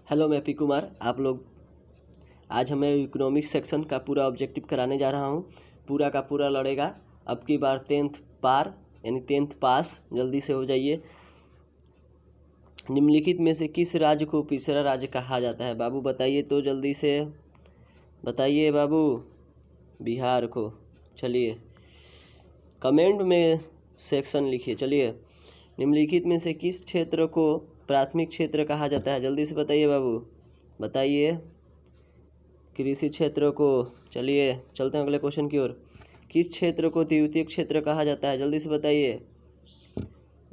Hello, मैं P Kumar. आप लोग आज हमें इकोनॉमिक्स सेक्शन का पूरा ऑब्जेक्टिव कराने जा रहा हूँ। पूरा का पूरा लड़ेगा। अब की बार 10th पार यानी 10th पास। जल्दी से हो जाइए। निम्नलिखित में से किस राज्य को पिछड़ा राज्य कहा जाता है? बाबू बताइए तो, जल्दी से बताइए बाबू। बिहार को। चलिए कमेंट में सेक्शन लिखिए। चलिए, निम्नलिखित में से किस क्षेत्र को प्राथमिक क्षेत्र कहा जाता है? जल्दी से बताइए बाबू, बताइए। कृषि क्षेत्र को। चलिए चलते हैं अगले क्वेश्चन की ओर। किस क्षेत्र को द्वितीयक क्षेत्र कहा जाता है? जल्दी से बताइए।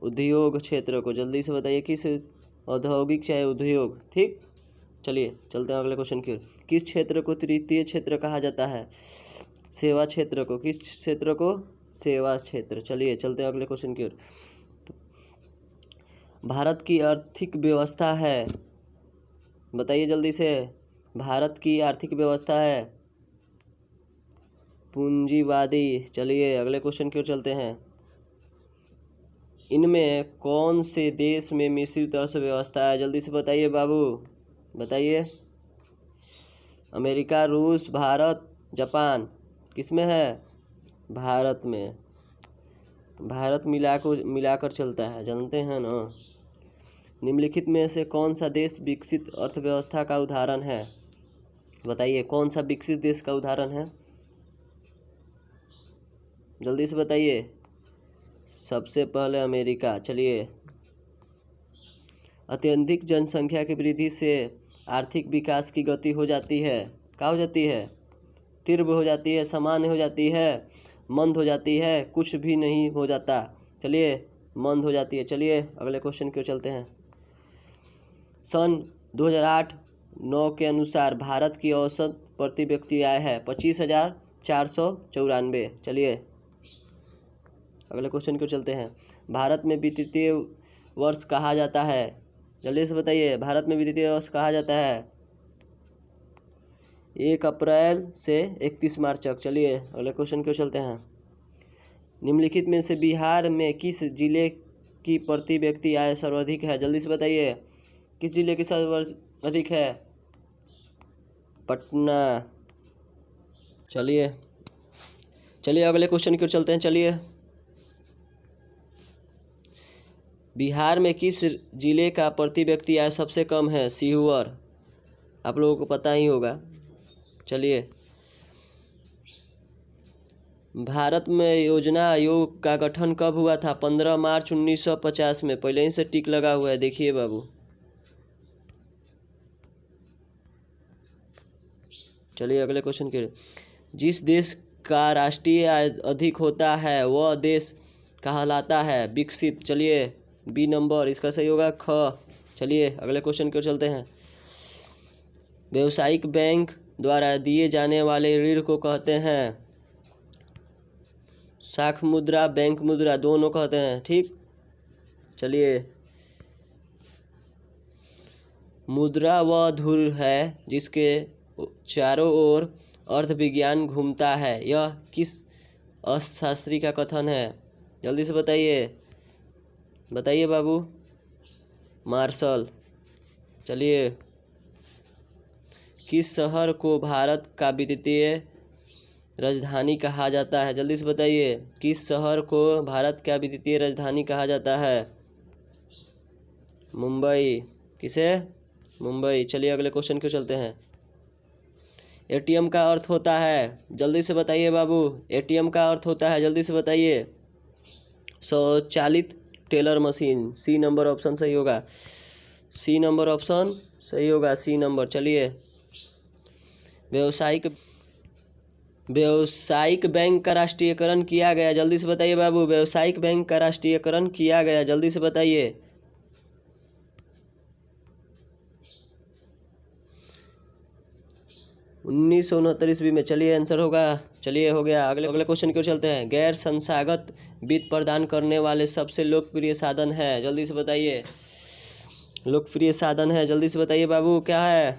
उद्योग क्षेत्र को। जल्दी से बताइए। किस औद्योगिक चाहे उद्योग, ठीक। चलिए चलते हैं अगले क्वेश्चन की ओर। किस क्षेत्र को तृतीय क्षेत्र कहा जाता है? सेवा क्षेत्र को। किस क्षेत्र को? सेवा क्षेत्र। चलिए चलते हैं अगले क्वेश्चन की ओर। भारत की आर्थिक व्यवस्था है, बताइए जल्दी से। भारत की आर्थिक व्यवस्था है पूंजीवादी। चलिए अगले क्वेश्चन की ओर चलते हैं। इनमें कौन से देश में मिश्रित अर्थव्यवस्था है? जल्दी से बताइए बाबू, बताइए। अमेरिका, रूस, भारत, जापान, किसमें है? भारत में। भारत मिलाकर चलता है, जानते हैं ना। निम्नलिखित में से कौन सा देश विकसित अर्थव्यवस्था का उदाहरण है? बताइए कौन सा विकसित देश का उदाहरण है? जल्दी से बताइए। सबसे पहले अमेरिका। चलिए, अत्यधिक जनसंख्या की वृद्धि से आर्थिक विकास की गति हो जाती है। क्या हो जाती है? तीव्र हो जाती है, सामान्य हो जाती है, मंद हो जाती है, कुछ भी नहीं हो जाता। चलिए, मंद हो जाती है। चलिए अगले क्वेश्चन की ओर चलते हैं। सन 2008-9 के अनुसार भारत की औसत प्रति व्यक्ति आय है 25,494। चलिए अगले क्वेश्चन की ओर चलते हैं। भारत में वित्तीय वर्ष कहा जाता है? जल्दी से बताइए। भारत में वित्तीय वर्ष कहा जाता है 1 अप्रैल से 31 मार्च तक। चलिए अगले क्वेश्चन की ओर चलते हैं। निम्नलिखित में से बिहार में किस जिले की प्रति व्यक्ति आय सर्वाधिक है? जल्दी से बताइए। किस जिले की सर्वाधिक है? पटना। चलिए अगले क्वेश्चन की ओर चलते हैं। चलिए, बिहार में किस जिले का प्रति व्यक्ति आय सबसे कम है? सीहोर। आप लोगों को पता ही होगा। चलिए, भारत में योजना आयोग का गठन कब हुआ था? 15 मार्च 1950 में। पहले ही से टिक लगा हुआ है, देखिए बाबू। चलिए अगले क्वेश्चन के। जिस देश का राष्ट्रीय आय अधिक होता है वह देश कहलाता है विकसित। चलिए बी नंबर, इसका सही होगा ख। चलिए अगले क्वेश्चन की ओर चलते हैं। व्यावसायिक बैंक द्वारा दिए जाने वाले ऋण को कहते हैं साख मुद्रा, बैंक मुद्रा, दोनों कहते हैं, ठीक। चलिए, मुद्रा वह धुर है जिसके चारों ओर अर्थ विज्ञान घूमता है। यह किस अर्थशास्त्री का कथन है? जल्दी से बताइए, बताइए बाबू। मार्शल। चलिए, किस शहर को भारत का वित्तीय राजधानी कहा जाता है? जल्दी से बताइए। किस शहर को भारत का वित्तीय राजधानी कहा जाता है? मुंबई। किसे? मुंबई। चलिए अगले क्वेश्चन को चलते हैं। एटीएम का अर्थ होता है? जल्दी से बताइए बाबू। एटीएम का अर्थ होता है, जल्दी से बताइए। स्वचालित teller machine. C number option सही होगा। सी नंबर ऑप्शन सही होगा, सी नंबर। चलिए, व्यावसायिक बैंक का राष्ट्रीयकरण किया गया? जल्दी से बताइए बाबू। व्यावसायिक बैंक का राष्ट्रीयकरण किया गया, जल्दी से बताइए। 1969 ईस्वी में। चलिए आंसर होगा। चलिए हो गया। अगले क्वेश्चन की ओर चलते हैं। गैर संस्थागत वित्त प्रदान करने वाले सबसे लोकप्रिय साधन है? जल्दी से बताइए। लोकप्रिय साधन है, जल्दी से बताइए बाबू, क्या है?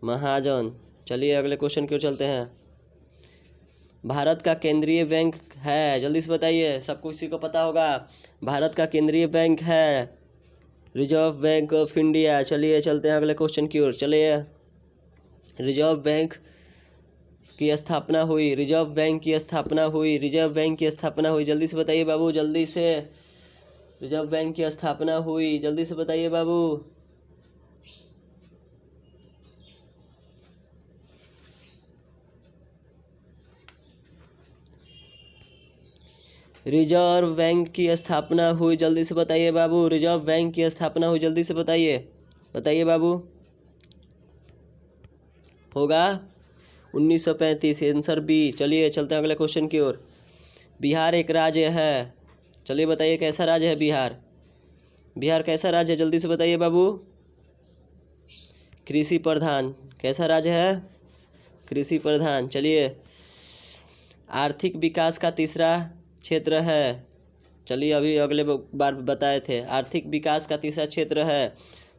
महाजन। चलिए अगले क्वेश्चन की ओर चलते हैं। भारत का केंद्रीय बैंक है? जल्दी से बताइए, सबको इसी को पता होगा। भारत का केंद्रीय बैंक है रिजर्व बैंक ऑफ इंडिया। चलिए चलते हैं अगले क्वेश्चन की ओर। चलिए, रिजर्व बैंक की स्थापना हुई, रिजर्व बैंक की स्थापना हुई, रिजर्व बैंक की स्थापना हुई, जल्दी से बताइए बाबू, जल्दी से। रिजर्व बैंक की स्थापना हुई, जल्दी से बताइए बाबू। रिजर्व बैंक की स्थापना हुई, जल्दी से बताइए बाबू। रिजर्व बैंक की स्थापना हुई, जल्दी से बताइए, बताइए बाबू। होगा 1935, आंसर बी। चलिए चलते हैं अगले क्वेश्चन की ओर। बिहार एक राज्य है, चलिए बताइए कैसा राज्य है बिहार। बिहार कैसा राज्य है, जल्दी से बताइए बाबू। कृषि प्रधान। कैसा राज्य है, कृषि प्रधान। चलिए, आर्थिक विकास का तीसरा क्षेत्र है, चलिए अभी अगले बार बताए थे, आर्थिक विकास का तीसरा क्षेत्र है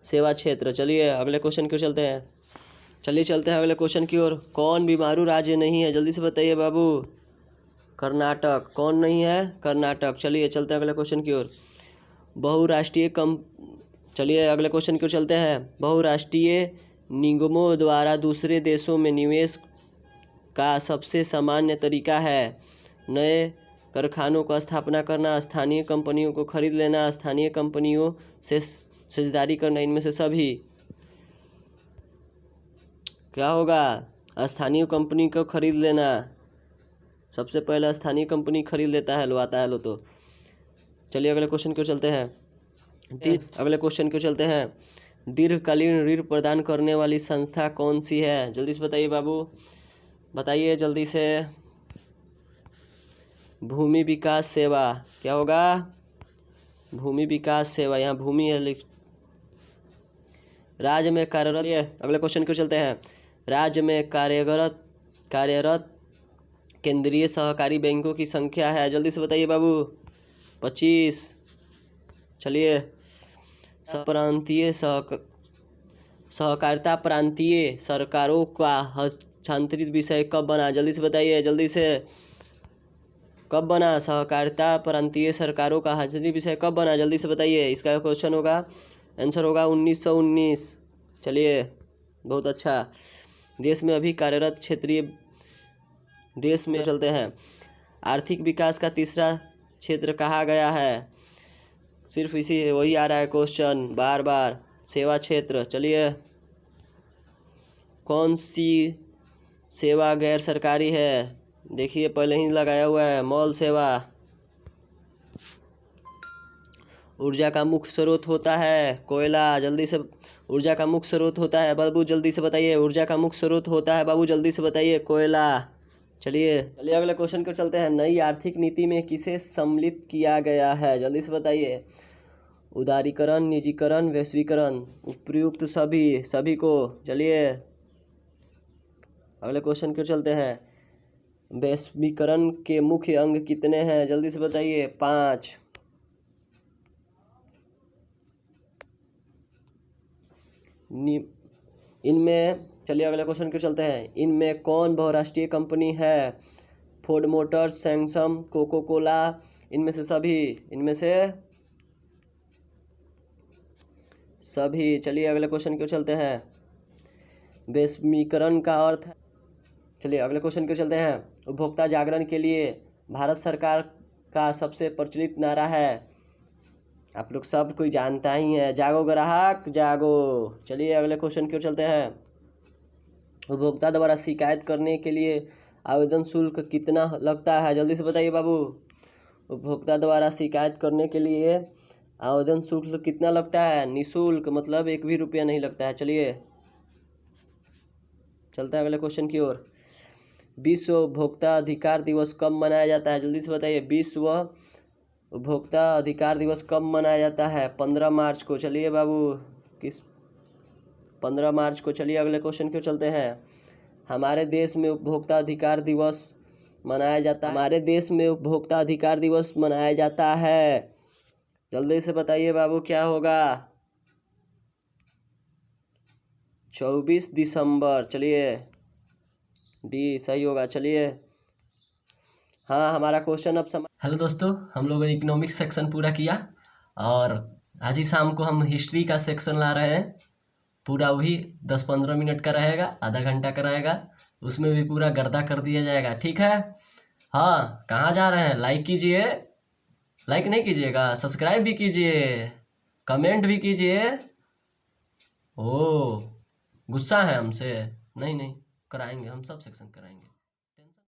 सेवा क्षेत्र। चलिए अगले क्वेश्चन की ओर चलते हैं। चलिए चलते हैं अगले क्वेश्चन की ओर। कौन बीमारू राज्य नहीं है, जल्दी से बताइए बाबू। कर्नाटक। कौन नहीं है, कर्नाटक। चलिए चलते हैं अगले क्वेश्चन की ओर। बहुराष्ट्रीय कम चलिए अगले क्वेश्चन की ओर चलते हैं। बहुराष्ट्रीय निगमों द्वारा दूसरे देशों में निवेश का सबसे सामान्य तरीका है नए कारखानों का स्थापना करना, स्थानीय कंपनियों को खरीद लेना, स्थानीय कंपनियों से साझेदारी करना। इनमें से सभी क्या होगा, स्थानीय कंपनी को खरीद लेना। सबसे पहले स्थानीय कंपनी खरीद लेता है, लो आता है लो तो। चलिए अगले क्वेश्चन को चलते हैं। अगले क्वेश्चन को चलते हैं। दीर्घकालीन ऋण प्रदान करने वाली संस्था कौन सी है, जल्दी से बताइए बाबू, बताइए जल्दी से। भूमि विकास सेवा। क्या होगा, भूमि विकास सेवा। यहाँ भूमि है, राज्य में कार्यरत। ये अगले क्वेश्चन को चलते हैं। राज्य में कार्यरत केंद्रीय सहकारी बैंकों की संख्या है, जल्दी से बताइए बाबू। 25। चलिए, प्रांतीय सहकारिता प्रांतीय सरकारों का हस्तांतरित विषय कब बना, जल्दी से बताइए, जल्दी से। कब बना, सहकारिता प्रांतीय सरकारों का हस्तांतरित विषय कब बना, जल्दी से बताइए। इसका क्वेश्चन होगा, आंसर होगा 1919। चलिए बहुत अच्छा। देश में अभी कार्यरत क्षेत्रीय देश में चलते हैं। आर्थिक विकास का तीसरा क्षेत्र कहा गया है, सिर्फ इसी वही आ रहा है क्वेश्चन बार बार, सेवा क्षेत्र। चलिए, कौन सी सेवा गैर सरकारी है, देखिए पहले ही लगाया हुआ है, मॉल सेवा। ऊर्जा का मुख्य स्रोत होता है कोयला, जल्दी से। ऊर्जा का मुख्य स्रोत होता है बाबू, जल्दी से बताइए। ऊर्जा का मुख्य स्रोत होता है बाबू, जल्दी से बताइए, कोयला। चलिए अगले क्वेश्चन को चलते हैं। नई आर्थिक नीति में किसे सम्मिलित किया गया है, जल्दी से बताइए। उदारीकरण, निजीकरण, वैश्वीकरण, उपयुक्त सभी को। चलिए अगले क्वेश्चन को चलते हैं। वैश्वीकरण के मुख्य अंग कितने हैं, जल्दी से बताइए। 5। इनमें चलिए अगले क्वेश्चन को चलते हैं। इनमें कौन बहुराष्ट्रीय कंपनी है, Ford Motors, Samsung, Coca Cola, इनमें से सभी। चलिए अगले क्वेश्चन को चलते हैं। वैश्वीकरण का अर्थ, चलिए अगले क्वेश्चन को चलते हैं। उपभोक्ता जागरण के लिए भारत सरकार का सबसे प्रचलित नारा है, आप लोग सब कोई जानता ही है, जागो ग्राहक जागो। चलिए अगले क्वेश्चन की ओर चलते हैं। उपभोक्ता द्वारा शिकायत करने के लिए आवेदन शुल्क कितना लगता है, जल्दी से बताइए बाबू। उपभोक्ता द्वारा शिकायत करने के लिए आवेदन शुल्क कितना लगता है, निःशुल्क, मतलब 1 भी रुपया नहीं लगता है। चलिए चलते हैं अगले क्वेश्चन की ओर। विश्व उपभोक्ता अधिकार दिवस कब मनाया जाता है, जल्दी से बताइए। विश्व उपभोक्ता अधिकार दिवस कब मनाया जाता है, 15 मार्च को। चलिए बाबू, किस 15 मार्च को। चलिए अगले क्वेश्चन क्यों चलते हैं। हमारे देश में उपभोक्ता अधिकार दिवस मनाया जाता है, हमारे देश में उपभोक्ता अधिकार दिवस मनाया जाता है, जल्दी से बताइए बाबू क्या होगा। 24 दिसंबर। चलिए डी सही होगा। चलिए हाँ, हमारा क्वेश्चन अब हेलो दोस्तों, हम लोगों ने इकोनॉमिक्स सेक्शन पूरा किया और आज ही शाम को हम हिस्ट्री का सेक्शन ला रहे हैं, पूरा वही 10-15 मिनट का रहेगा, आधा घंटा का रहेगा, उसमें भी पूरा गर्दा कर दिया जाएगा, ठीक है। हाँ, कहाँ जा रहे हैं? लाइक कीजिए, लाइक नहीं कीजिएगा, सब्सक्राइब भी कीजिए, कमेंट भी कीजिए। ओ, गुस्सा है हमसे? नहीं नहीं, कराएंगे, हम सब सेक्शन कराएंगे।